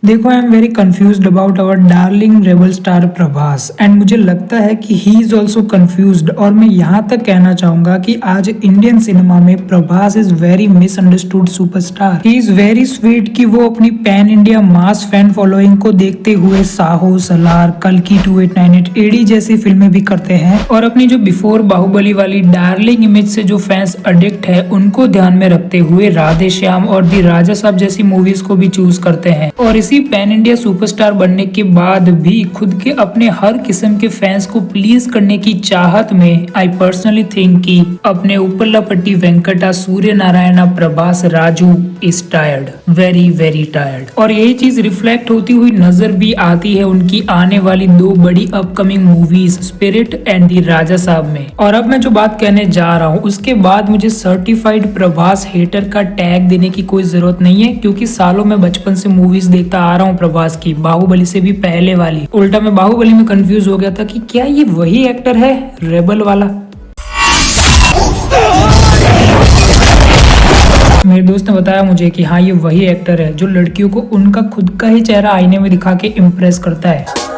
देखो, I am very confused about our darling rebel star Prabhas and मुझे लगता है कि ही इज ऑल्सो कंफ्यूज्ड। और मैं यहाँ तक कहना चाहूंगा कि आज इंडियन सिनेमा में Prabhas is very misunderstood superstar. He is very sweet कि वो अपनी पैन इंडिया मास फैन फॉलोइंग को देखते हुए साहो, सलार, कल्कि 2898 एडी जैसी फिल्में भी करते हैं और अपनी जो बिफोर बाहुबली वाली डार्लिंग इमेज से जो फैंस अडिक्ट है उनको ध्यान में रखते हुए राधे श्याम और दी राजा साहब जैसी मूवीज को भी चूज करते हैं। और इसी पैन इंडिया सुपरस्टार बनने के बाद भी खुद के अपने हर किस्म के फैंस को प्लीज करने की चाहत में आई पर्सनली थिंक कि अपने Uppalapati Venkata Surya Narayana Prabhas Raju is tired, very very tired. और यही चीज रिफ्लेक्ट होती हुई नजर भी आती है उनकी आने वाली दो बड़ी upcoming movies Spirit and the Raja Saab में। और अब मैं जो बात कहने जा रहा हूँ उसके बाद मुझे सर्टिफाइड प्रभास हेटर का टैग देने की कोई जरूरत नहीं है, क्योंकि सालों में बचपन से मूवीज देखता आ रहा हूँ प्रभास की, बाहुबली से भी पहले वाली। उल्टा मैं बाहुबली में कंफ्यूज हो गया था कि क्या ये वही एक्टर है रेबल वाला। मेरे दोस्त ने बताया मुझे कि हाँ ये वही एक्टर है जो लड़कियों को उनका खुद का ही चेहरा आईने में दिखा के इम्प्रेस करता है।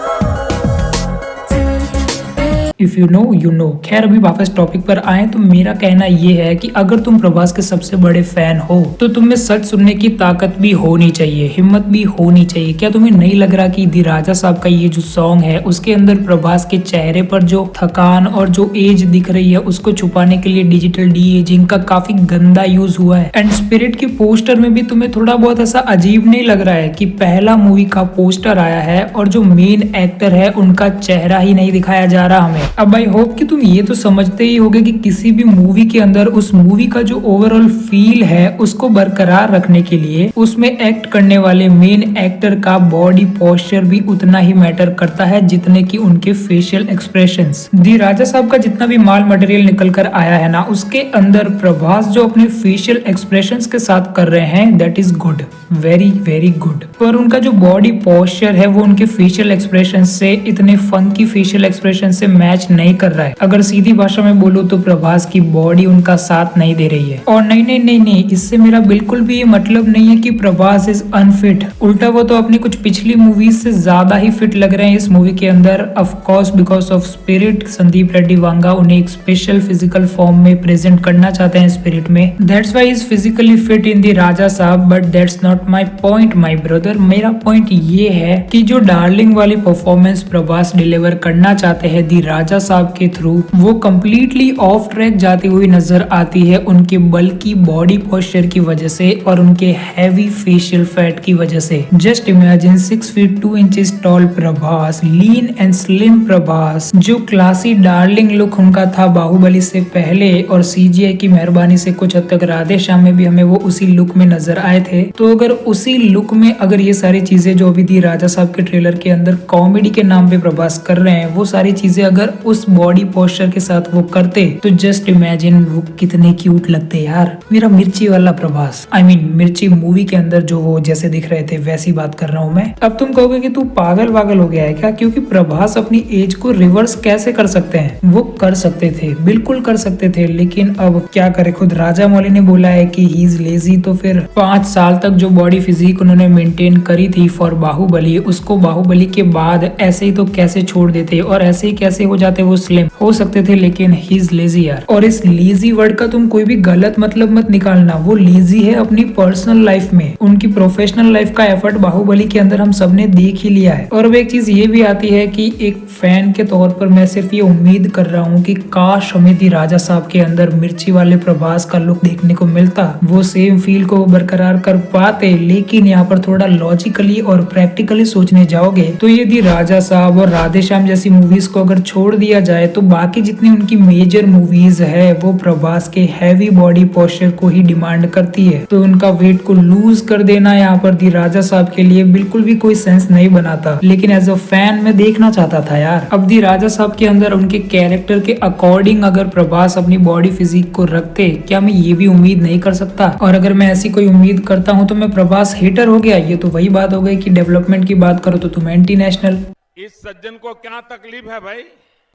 If you know you know. खैर अभी वापस टॉपिक पर आए तो मेरा कहना ये है कि अगर तुम प्रभास के सबसे बड़े फैन हो तो तुम में सच सुनने की ताकत भी होनी चाहिए, हिम्मत भी होनी चाहिए। क्या तुम्हें नहीं लग रहा कि दी राजा साहब का ये जो सॉन्ग है उसके अंदर प्रभास के चेहरे पर जो थकान और जो एज दिख रही है उसको छुपाने के लिए डिजिटल डी एजिंग का काफी गंदा यूज हुआ है। एंड स्पिरिट की पोस्टर में भी तुम्हें थोड़ा बहुत ऐसा अजीब नहीं लग रहा है कि पहला मूवी का पोस्टर आया है और जो मेन एक्टर है उनका चेहरा ही नहीं दिखाया जा रहा हमें। अब आई होप कि तुम ये तो समझते ही होगे कि किसी भी मूवी के अंदर उस मूवी का जो ओवरऑल फील है उसको बरकरार रखने के लिए उसमें एक्ट करने वाले मेन एक्टर का बॉडी पोस्चर भी उतना ही मैटर करता है जितने की उनके फेशियल एक्सप्रेशंस। दी राजा साहब का जितना भी माल मटेरियल निकल कर आया है ना उसके अंदर प्रभास जो अपने फेशियल एक्सप्रेशंस के साथ कर रहे हैं that is good, very very good. पर उनका जो बॉडी पोस्चर है वो उनके फेशियल एक्सप्रेशन से इतने फंकी फेशियल एक्सप्रेशन से मैच नहीं कर रहा है। अगर सीधी भाषा में बोलूं तो प्रभास की बॉडी उनका साथ नहीं दे रही है। और नहीं नहीं नहीं नहीं, इससे मेरा बिल्कुल भी ये मतलब नहीं है कि प्रभास इज अनफिट। उल्टा वो तो अपनी कुछ पिछली मूवीज से ज्यादा ही फिट लग रहे हैं इस मूवी के अंदर। Of course because of Spirit Sandeep Reddy Vanga उन्हें एक स्पेशल फिजिकल फॉर्म में प्रेजेंट करना चाहते हैं स्पिरिट में। That's why is physically fit in the Raja Saab, but that's not my point my brother. मेरा पॉइंट ये है कि जो डार्लिंग वाली परफॉर्मेंस प्रभास डिलीवर करना चाहते हैं दी राजा साहब के थ्रू वो कम्प्लीटली ऑफ ट्रैक जाती हुई नजर आती है उनके बल्कि बॉडी पोस्चर की वजह से और उनके हैवी फेशियल फैट की वजह से। Just imagine 6 feet 2 inches tall Prabhas, lean and slim Prabhas, जो क्लासी डार्लिंग लुक उनका था बाहुबली से पहले और सीजीआई की मेहरबानी से कुछ हद तक राधे श्याम में भी हमें वो उसी लुक में नजर आए थे। तो अगर उसी लुक में अगर ये सारी चीजें जो अभी दी राजा साहब के ट्रेलर के अंदर कॉमेडी के नाम पे प्रभास कर रहे हैं वो सारी चीजें अगर उस बॉडी पोस्चर के साथ वो करते तो जस्ट इमेजिन वो कितने क्यूट लगते यार। मेरा मिर्ची वाला प्रभास, आई मीन मिर्ची मूवी के अंदर जो वो जैसे दिख रहे थे वैसी बात कर रहा हूँ मैं। अब तुम कहोगे कि तू पागल वागल हो गया है क्या, क्योंकि प्रभास अपनी एज को रिवर्स कैसे कर सकते हैं। वो कर सकते थे, बिल्कुल कर सकते थे, लेकिन अब क्या करे, खुद राजा मौली ने बोला है कि ही इज लेजी। तो फिर 5 साल तक जो बॉडी फिजिक उन्होंने मेंटेन करी थी फॉर बाहुबली, उसको बाहुबली के बाद ऐसे ही तो कैसे छोड़ देते और ऐसे ही कैसे हो जाते वो स्लिम। हो सकते थे लेकिन ही इज लेजी यार। और इस लेजी वर्ड का तुम कोई भी गलत मतलब मत निकालना। वो लेजी है अपनी पर्सनल लाइफ में, उनकी प्रोफेशनल लाइफ का एफर्ट बाहुबली के अंदर हम सबने देख ही लिया है। और अब एक चीज ये भी आती है कि एक फैन के तौर पर मैं सिर्फ ये उम्मीद कर रहा हूँ कि काश हमें दी राजा साहब के अंदर मिर्ची वाले प्रभास का लुक देखने को मिलता, वो सेम फील को बरकरार कर पाते। लेकिन यहाँ पर थोड़ा लॉजिकली और प्रैक्टिकली सोचने जाओगे तो ये दी राजा साहब और राधे श्याम जैसी मूवीज को अगर छोड़ दिया जाए तो बाकी जितनी उनकी मेजर मूवीज है वो प्रभास के हैवी बॉडी पोस्चर को ही डिमांड करती है। तो उनका वेट को लूज कर देना यहाँ पर दी राजा साहब के लिए बिल्कुल भी कोई सेंस नहीं बनाता। लेकिन एज अ फैन मैं देखना चाहता था यार। अब दी राजा साहब के अंदर उनके कैरेक्टर के अकॉर्डिंग अगर प्रभास अपनी बॉडी फिजिक को रखते, क्या मैं ये भी उम्मीद नहीं कर सकता? और अगर मैं ऐसी कोई उम्मीद करता हूँ तो मैं प्रभास हेटर हो गया। ये तो वही बात हो गई कि डेवलपमेंट की बात करो तो तुम एंटी नेशनल। इस सज्जन को क्या तकलीफ है भाई?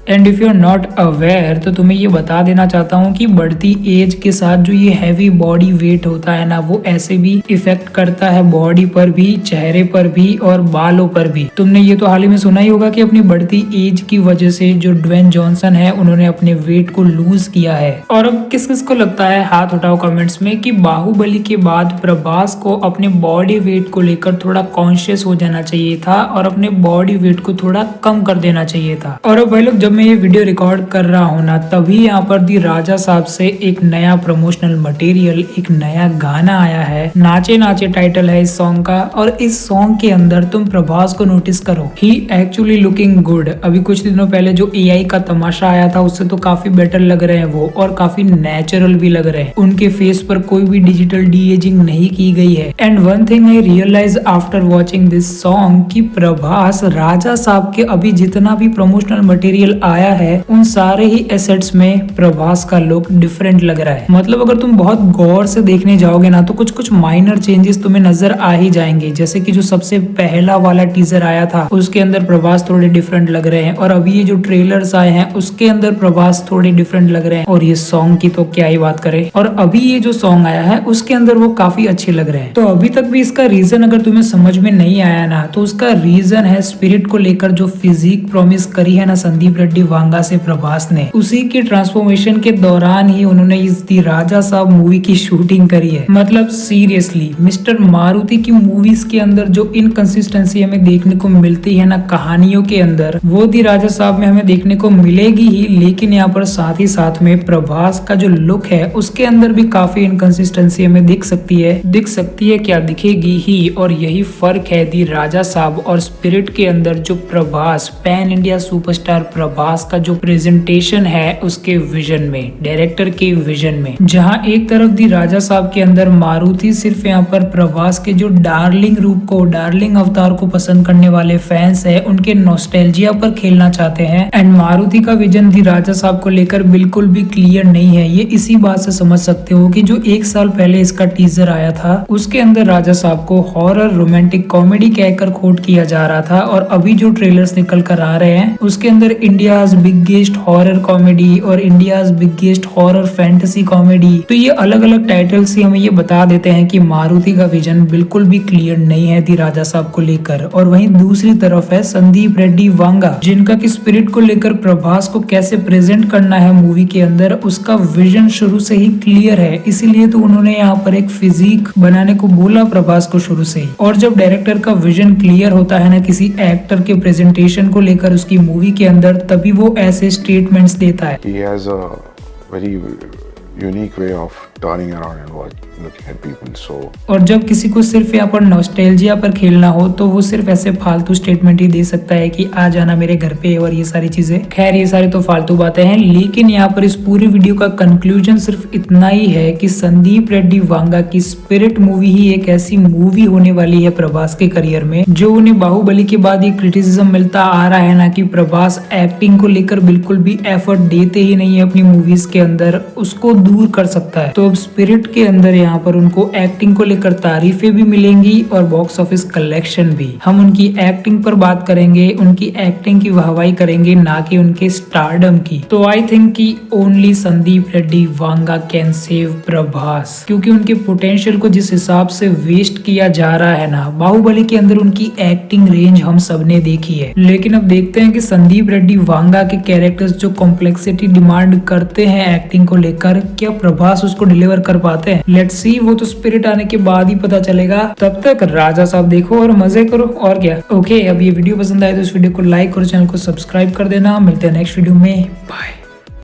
And if you are not aware तो तुम्हें ये बता देना चाहता हूँ कि बढ़ती एज के साथ जो ये हैवी बॉडी वेट होता है ना, वो ऐसे भी इफेक्ट करता है बॉडी पर भी, चेहरे पर भी और बालों पर भी। तुमने ये तो हाल ही में सुना ही होगा कि अपनी बढ़ती एज की वजह से जो ड्वेन जॉनसन है उन्होंने अपने वेट को लूज किया है। और अब किस किस को लगता है, हाथ उठाओ कमेंट्स में, कि बाहुबली के बाद प्रभास को अपने बॉडी वेट को लेकर थोड़ा कॉन्शियस हो जाना चाहिए था और अपने बॉडी वेट को थोड़ा कम कर देना चाहिए था। और अब भाई लोग, जब मैं ये वीडियो रिकॉर्ड कर रहा हूँ ना, तभी यहाँ पर दी राजा साहब से एक नया प्रमोशनल मटेरियल, एक नया गाना आया है। नाचे नाचे टाइटल है इस सॉन्ग का। और इस सॉन्ग के अंदर तुम प्रभास को नोटिस करो, ही एक्चुअली लुकिंग गुड। अभी कुछ दिनों पहले जो AI का तमाशा आया था उससे तो काफी बेटर लग रहे हैं वो, और काफी नेचुरल भी लग रहे हैं। उनके फेस पर कोई भी डिजिटल डी-एजिंग नहीं की गई है। And one thing I realise after watching this song कि प्रभास राजा साहब के अभी जितना भी प्रमोशनल मटेरियल आया है उन सारे ही एसेट्स में प्रभास का लुक डिफरेंट लग रहा है। मतलब अगर तुम बहुत गौर से देखने जाओगे ना तो कुछ कुछ माइनर चेंजेस तुम्हें नजर आ ही जाएंगे। जैसे कि जो सबसे पहला वाला टीजर आया था उसके अंदर प्रभास थोड़े डिफरेंट लग रहे हैं, और अभी ये जो ट्रेलर्स आए हैं उसके अंदर प्रभास थोड़े डिफरेंट लग रहे हैं। और ये सॉन्ग की तो क्या ही बात करें, और अभी ये जो सॉन्ग आया है उसके अंदर वो काफी अच्छे लग रहे हैं। तो अभी तक भी इसका रीजन अगर तुम्हें समझ में नहीं आया ना, तो उसका रीजन है स्पिरिट को लेकर जो फिजिक प्रॉमिस करी है ना संदीप रेड्डी वांगा से प्रभास ने, उसी के ट्रांसफॉर्मेशन के दौरान ही उन्होंने इस दी राजा साहब मूवी की शूटिंग करी है। मतलब सीरियसली मिस्टर मारुति की मूवीज के अंदर जो इनकंसिस्टेंसी हमें देखने को मिलती है ना कहानियों के अंदर, वो दी राजा साहब में हमें देखने को मिलेगी ही। लेकिन यहाँ पर साथ ही साथ में प्रभास का जो लुक है उसके अंदर भी काफी इनकंसिस्टेंसी हमें दिख सकती है क्या, दिखेगी ही। और यही फर्क है दी राजा साहब और स्पिरिट के अंदर जो Prabhas, pan India superstar Prabhas का जो प्रेजेंटेशन है उसके विजन में, डायरेक्टर के विजन में। जहां एक तरफ दी राजा साहब के अंदर मारुति सिर्फ यहाँ पर प्रभास के जो डार्लिंग रूप को, डार्लिंग अवतार को पसंद करने वाले फैंस है उनके नॉस्टैल्जिया पर खेलना चाहते हैं। एंड मारुति का विजन दी राजा साहब को लेकर बिल्कुल भी क्लियर नहीं है। ये इसी बात से समझ सकते हो कि जो 1 साल पहले इसका टीजर आया था उसके अंदर राजा साहब को हॉरर रोमांटिक कॉमेडी कहकर कोट किया जा रहा था, और अभी जो ट्रेलर्स निकल कर आ रहे हैं उसके अंदर इंडियाज बिगेस्ट हॉरर कॉमेडी और India's biggest horror fantasy comedy. तो ये अलग अलग टाइटल से हमें ये बता देते हैं कि मारुति का विजन बिल्कुल भी क्लियर नहीं है दी राजा साहब को लेकर। और वहीं दूसरी तरफ है संदीप रेड्डी वांगा, जिनका कि स्पिरिट को लेकर प्रभास को कैसे प्रेजेंट करना है मूवी के अंदर उसका विजन शुरू से ही क्लियर है। इसीलिए तो उन्होंने यहाँ पर एक फिजिक बनाने को बोला प्रभास को शुरू से ही। और जब डायरेक्टर का विजन क्लियर होता है ना किसी एक्टर के प्रेजेंटेशन को लेकर उसकी मूवी के अंदर, तभी वो ऐसे स्टेटमेंट्स देता है। He has a very unique way of turning around and looking at people. So और जब किसी को सिर्फ यहाँ पर नॉस्टैल्जिया पर खेलना हो तो वो सिर्फ ऐसे फालतू स्टेटमेंट ही दे सकता है कि आ जाना मेरे घर पे और ये सारी चीजें। खैर ये सारी तो फालतू बातें हैं, लेकिन यहाँ पर इस पूरी वीडियो का कंक्लूजन सिर्फ इतना ही है कि संदीप रेड्डी वांगा की स्पिरिट मूवी ही एक ऐसी मूवी होने वाली है प्रभास के करियर में, जो उन्हें बाहुबली के बाद ये क्रिटिसिज्म मिलता आ रहा है ना कि प्रभास एक्टिंग को लेकर बिल्कुल भी एफर्ट देते ही नहीं है अपनी मूवीज के अंदर, उसको दूर कर सकता है। तो अब स्पिरिट के अंदर यहाँ पर उनको एक्टिंग को लेकर तारीफें भी मिलेंगी और बॉक्स ऑफिस कलेक्शन भी। हम उनकी एक्टिंग पर बात करेंगे, उनकी एक्टिंग की वाहवाही करेंगे, ना कि उनके स्टारडम की। तो आई थिंक कि only Sandeep Reddy Vanga can save Prabhas, क्योंकि उनके पोटेंशियल को जिस हिसाब से वेस्ट किया जा रहा है ना, बाहुबली के अंदर उनकी एक्टिंग रेंज हम सबने देखी है। लेकिन अब देखते हैं कि संदीप रेड्डी वांगा के कैरेक्टर्स जो कॉम्प्लेक्सिटी डिमांड करते हैं एक्टिंग को लेकर, क्या प्रभास उसको डिलीवर कर पाते हैं। लेट्स सी, वो तो स्पिरिट आने के बाद ही पता चलेगा। तब तक राजा साहब देखो और मजे करो, और क्या। ओके, अब ये वीडियो पसंद आए तो इस वीडियो को लाइक और चैनल को सब्सक्राइब कर देना। मिलते हैं नेक्स्ट वीडियो में, बाय।